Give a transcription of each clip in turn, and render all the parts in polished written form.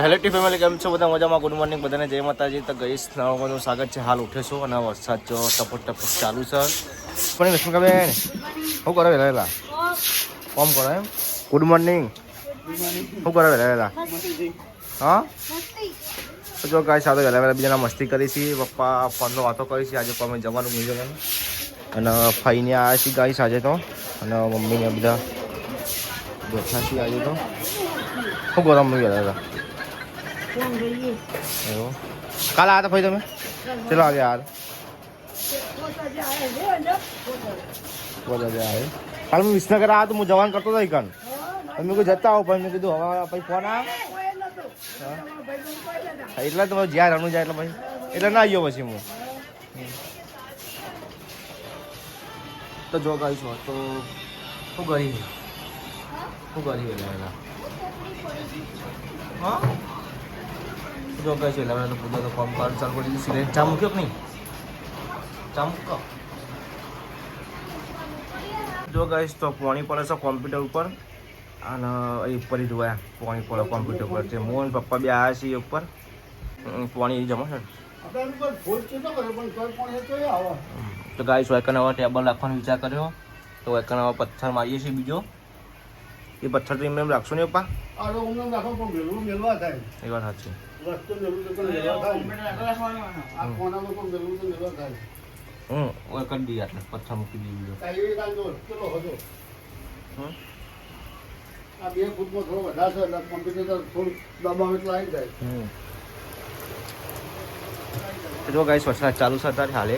Hello T family, કેમ છો બધા? મજામાં? ગુડ મોર્નિંગ બધાને, જય માતાજી. તો ગઈશ નવાનું સ્વાગત છે. હાલ ઉઠે છું અને વરસાદ જો ટપક ચાલુ છે. પણ રશ્મિકાબેન શું કરો વહેલા કોમ કરો એમ? Good morning. શું કરો વહેલા? હા, જો ગાય સાથે વહેલા બીજાના મસ્તી કરી છે. પપ્પા ફોનનો વાતો કરી છે. આજે અમે જવાનું મ્યુઝિયમ અને ફઈને આવ્યા છીએ ગાય આજે તો, અને મમ્મીને બધા બેઠા છીએ આજે તો. શું કરો મમ્મી વહેલા? એવું કાલે આવ્યા હતા ભાઈ તમે? ચલો આજે યાર કાલે હું વિસનગર આવ્યા તો હું જવાન કરતો હતો કન મેં કોઈ જતા આવો પણ મેં કીધું હવે પછી ફોન આવ્યો એટલે તો જ્યાં રણું જાય એટલે પછી એટલે ના આવ્યો પછી હું તો જો ગાઈશું તો શું કરી હા જો કહે છે એટલે પૂજા તો ફોર્મ કાર્ડ ચાલુ કરી દીધું. સિલેક્ટ ચા મૂક્યો કે નહીં? ચા મૂકો. જો ગાઈશ તો પાણી પડે છે કોમ્પ્યુટર ઉપર અને એ ઉપર જ જોયા પાણી પડે કોમ્પ્યુટર ઉપર. તે મોહન પપ્પા બી આવ્યા છીએ ઉપર. પાણી જમો છે તો ગાઈશ એકન હવે ટેબલ રાખવાનો વિચાર કર્યો તો એકન હવે પથ્થર મારીએ છીએ બીજો. એ પથ્થર તો એમને એમ રાખશો ને પપ્પા? એ વાત સાચી. કરી દઈએ એટલે પથ્થર મૂકી દઈએ બીજો. જો ગાઈસ વરસાદ ચાલુ છે અત્યારે હાલે.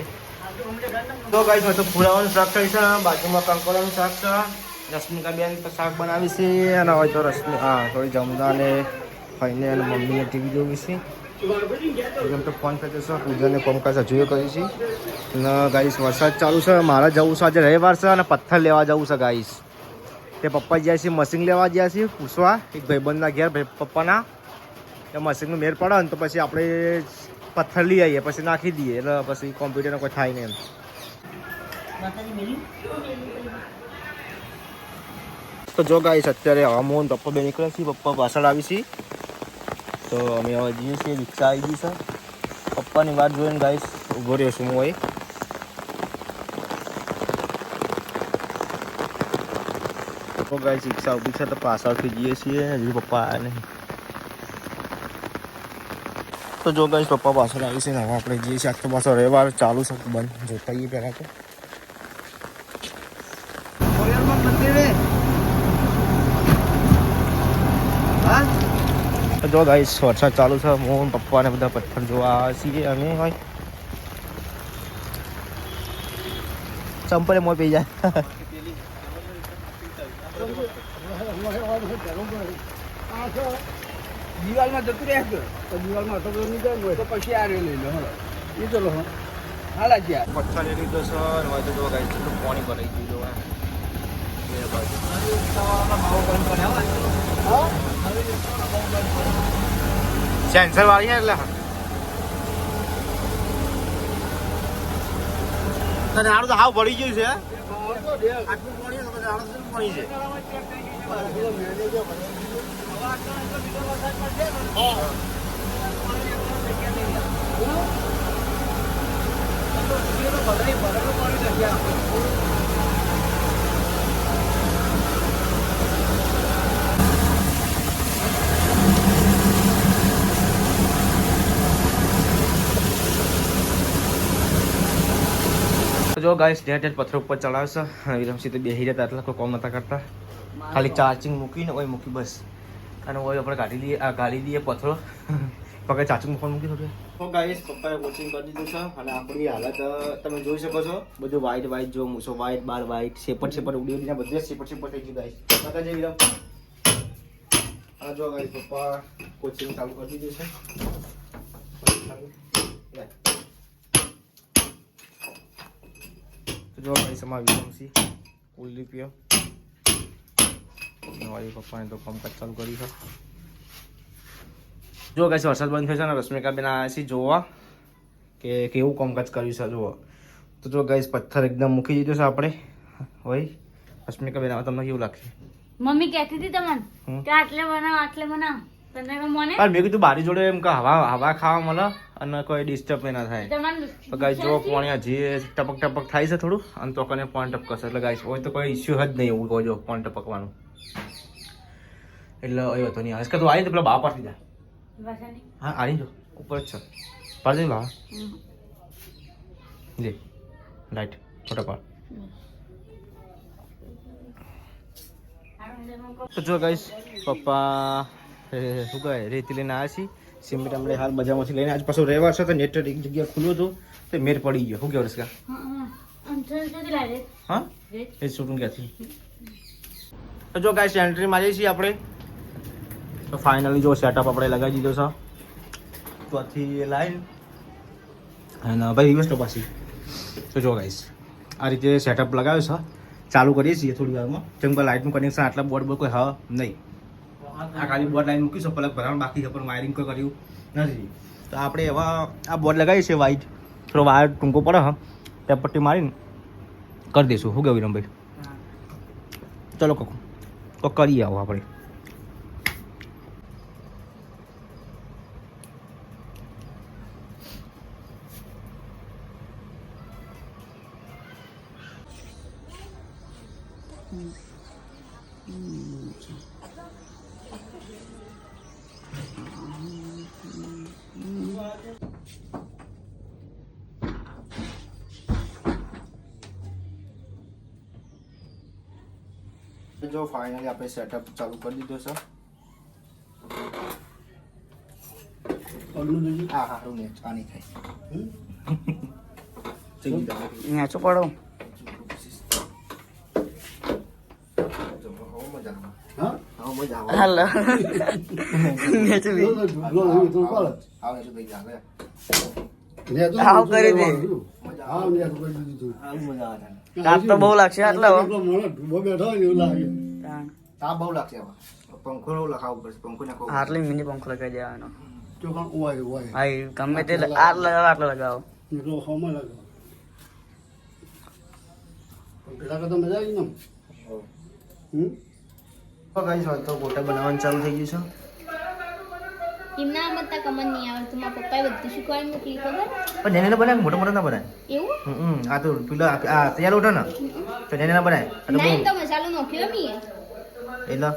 તો ગાઈસ તો ફુલાવાનું શાક થઈ છે, બાજુમાં કંકોડાનું શાક છે. રશ્મિકાબેન શાક બનાવી છે અને હવે તો થોડી જમવા ને ખાઈને અને મમ્મીને ટીવી જોવી છે. એમ તો ફોન થતો છે. પૂજાને કોમકાજ હજુ કરી છે અને ગાઈસ વરસાદ ચાલુ છે. મારે જવું છે આજે રવિવાર છે અને પથ્થર લેવા જવું છે ગાઈસ. તે પપ્પા જ્યાં છે મશીન લેવા ગયા છે પૂછવા એક ભાઈબંધના ઘેર પપ્પાના. એ મશીનનું મેળ પડે ને તો પછી આપણે પથ્થર લઈ આવીએ પછી નાખી દઈએ એટલે પછી કોમ્પ્યુટરનો કોઈ થાય નહીં એમ. તો જો ગાઈસ અત્યારે હવામોહન પપ્પા બે નીકળે છે. પપ્પા પાછળ આવી છે તો અમે હવે જઈએ છીએ. રિક્ષા આવી ગઈ છે. પપ્પાની વાત જોઈને ગાઈસ ઊભો રહ્યો છું હું અહીં. તો ગાઈસ રિક્ષા ઊભી છે તો પાછળથી જઈએ છીએ. હજુ પપ્પા આવ્યા નહીં. તો જો ગાઈસ પપ્પા પાછળ આવી છે ને હવે આપણે જઈએ છીએ. આજ તો પાછળ રવિવાર ચાલુ છે બંધ જોતા જઈએ પહેલાં તો જો ગાઈસ વરસાદ ચાલુ છે. હું પપ્પાને બધા પથ્થર જોવા આવે છીએ અમે હોય ચંપલે મોં પી જાય. દિવાલમાં જતું રહે તો દિવાલમાં હતો નહીં જાય તો પછી આ લઈ લો એ ચલો હાલા ગયા પથ્થર લઈ લીધો છે અને હવે તો જો ગાઈસ કેટલું પાણી ભરાઈ ગયું સેન્સર વાળી છે એટલે તને આડું તો હાવ ભરી ગયું છે. આટલું પાણી પાણી છે. જો ગાઈસ ઢેર પથ્થર ઉપર ચડાવશે. વિરમસિંહ તો બેસી રહ્યા એટલે કોઈ કોમ નતા કરતા. ખાલી ચાર્જિંગ મૂકીને ઓય મૂકી બસ અને ઓય આપણે કાઢી દઈએ પથ્થરો પકડ ચાર્જિંગ મૂકવાનું મૂકી થોડું. તો ગાઈસ પપ્પાએ વોચિંગ કરી દીધું છે અને આપણી હાલત તમે જોઈ શકો છો. બધું વ્હાઈટ જો મૂછો વ્હાઈટ બાર વ્હાઈટ શેપટ ઉડી ઉડીને બધે શેપટ થઈ ગયું ગાઈસ. પતા જઈ વિરમ આ જો ગાઈસ પપ્પા કોચિંગ ચાલુ કરી દીધું છે. જો ગાઈસ અમારા વિરમસિંહ ઉલ્લી પીઓ મારી પપ્પાને તો કામકાજ ચાલુ કરી છે. જો ગાઈસ વરસાદ બંધ થયો છે ને રશ્મિકાબેન આવ્યા છે જોવા કે કેવું કામકાજ કર્યું છે જુઓ. તો જો ગાઈસ પથ્થર એકદમ મૂકી દીધો છે આપણે. હોય રશ્મિકાબેન તમને કેવું લાગશે? મમ્મી કહેતી હતી તમને કે આટલે બનાવ પણ મેં કીધું બારી જોડે એમ કે હવા ખાવા મળે અને કોઈ ડિસ્ટર્બ ના થાય તો ગાઈસ જો પાણી હજી ટપક ટપક થાય છે થોડું અને તો કને પાણી ટપકશે એટલે ગાઈસ હોય તો કોઈ ઇસ્યુ જ નહીં એવું કહો જો પાણી ટપકવાનું એટલે એ હતો નહીં આજકાલ તો આવી તો પેલા બા પાડી દીધા હા આવી જો ઉપર જ છે પાડી દે બા લે રાઈટ ફટાફટ તો જો ગાઈસ પપ્પા શું કહે રેતી લઈને આવ્યા છીએ સિમેન્ટ આપણે હાલ બજારમાંથી લઈને આજ પાછું રહેવા છે તો નેટ એક જગ્યા ખુલ્લું હતું તો મેર પડી ગયો શું કહેવું રસકા હા એ શૂટિંગ ક્યાંથી તો જો ગાઈસ એન્ટ્રી મારીએ છીએ આપણે તો ફાઇનલી જો સેટઅપ આપણે લગાવી દીધો છે તો આથી લાઈન અને ભાઈ રિવર્સ તો પાછી તો જો ગાઈસ આ રીતે સેટઅપ લગાવ્યો છે ચાલુ કરીએ છીએ થોડી વારમાં જેમ કે લાઇટનું કનેક્શન આટલા બોર્ડ પર કોઈ હા નહીં આ ખાલી બોર્ડ લાઈન મૂકીશું પલક ભરાવાનું બાકી છે પણ વાયરિંગ કોઈ કર્યું નથી તો આપણે એવા આ બોર્ડ લગાવીએ છીએ વ્હાઈટ થોડો વાયર ટૂંકો પડે હા ત્યાં પટ્ટી મારીને કરી દઈશું શું કેવું વિરમભાઈ ચલો કોક કરીએ આવો આપણે જો ફાઇનલી આપણે સેટઅપ ચાલુ કરી દીધો છે હા સારું ને આ નહીં થાય નેચો પડો હાલો નેચો આવ કરી દે તાપ તો બહુ લાગશે આટલા તાપ બહુ લાગશે પંખો લખાવવું પડશે પંખો નાખવો આટલી મિની પંખો લગાવી દેવાનો હા ગમે તે આટલો લગાવો ગાઈસ તો ગોટા બનાવવાનું ચાલુ થઈ ગયું છે એમના મત કમન નહીં આવડતું મારા પપ્પાએ બધું શીખવાડી મોકલી ખબર પણ નેને બનાય મોટા મોટા ના બનાય એવું આ તો પેલા આ તૈયાર ઉઠે ને તો નેને ના બનાય નહીં તો મસાલો નાખ્યો મી એટલે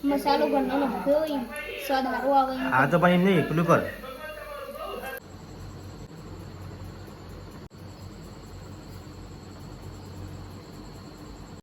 મસાલો ઘરનો નાખ્યો ઈ સ્વાદ સારો આવે આ તો પણ એમ નહીં પેલું કર